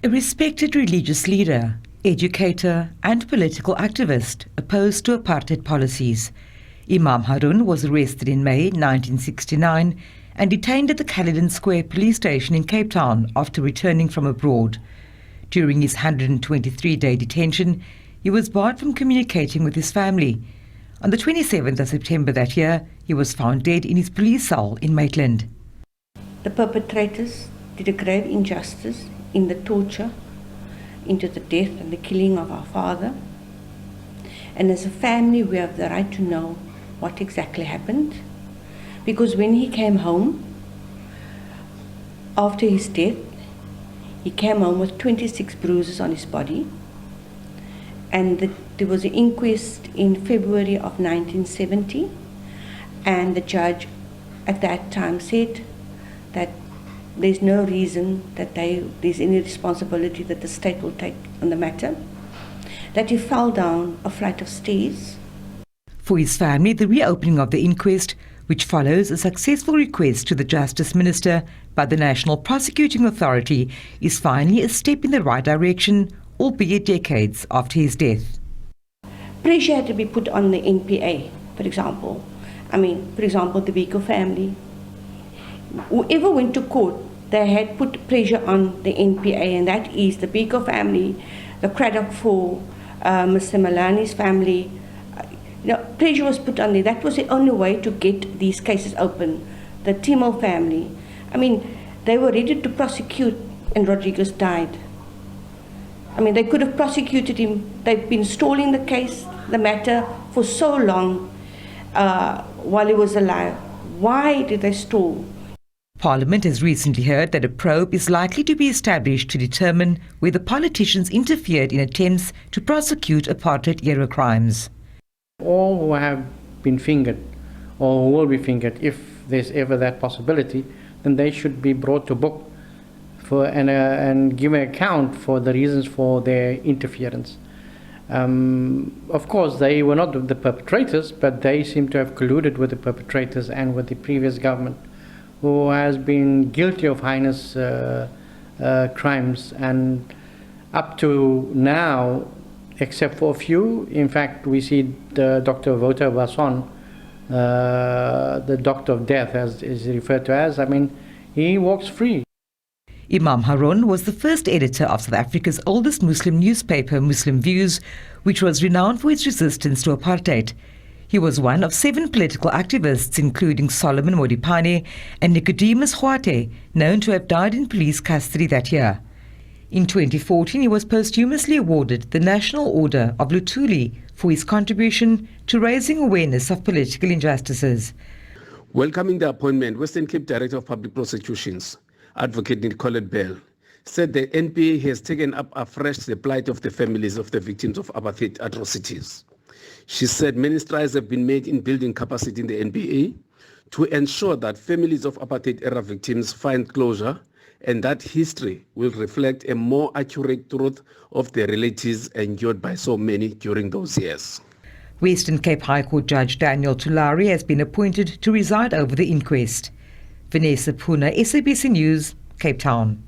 A respected religious leader, educator and political activist opposed to apartheid policies, Imam Haron was arrested in May 1969 and detained at the Caledon Square police station in Cape Town after returning from abroad. During his 123-day detention, he was barred from communicating with his family. On the 27th of September that year, he was found dead in his police cell in Maitland. The perpetrators did a grave injustice in the torture, into the death and the killing of our father. And as a family, we have the right to know what exactly happened. Because when he came home, after his death, he came home with 26 bruises on his body. And there was an inquest in February of 1970. And the judge at that time said that there's no reason that there's any responsibility that the state will take on the matter, that he fell down a flight of stairs. For his family, the reopening of the inquest, which follows a successful request to the Justice Minister by the National Prosecuting Authority, is finally a step in the right direction, albeit decades after his death. Pressure had to be put on the NPA, for example. For example, the Biko family. Whoever went to court, they had put pressure on the NPA, and that is the Biko family, the Craddock for Mr. Malani's family. Pressure was put on there. That was the only way to get these cases open. The Timo family. They were ready to prosecute, and Rodriguez died. They could have prosecuted him. They've been stalling the case, the matter, for so long while he was alive. Why did they stall? Parliament has recently heard that a probe is likely to be established to determine whether politicians interfered in attempts to prosecute apartheid-era crimes. All who have been fingered or who will be fingered, if there's ever that possibility, then they should be brought to book and give an account for the reasons for their interference. Of course, they were not the perpetrators, but they seem to have colluded with the perpetrators and with the previous government, who has been guilty of heinous crimes, and up to now, except for a few, in fact, we see the Dr. Wouter Basson, the doctor of death, as is referred to as, he walks free. Imam Haron was the first editor of South Africa's oldest Muslim newspaper, Muslim Views, which was renowned for its resistance to apartheid. He was one of 7 political activists, including Solomon Modipane and Nicodemus Huate, known to have died in police custody that year. In 2014, he was posthumously awarded the National Order of Luthuli for his contribution to raising awareness of political injustices. Welcoming the appointment, Western Cape Director of Public Prosecutions, Advocate Nicolette Bell, said the NPA has taken up afresh the plight of the families of the victims of apartheid atrocities. She said many strides have been made in building capacity in the NPA to ensure that families of apartheid-era victims find closure, and that history will reflect a more accurate truth of the realities endured by so many during those years. Western Cape High Court Judge Daniel Thulare has been appointed to preside over the inquest. Vanessa Puna, SABC News, Cape Town.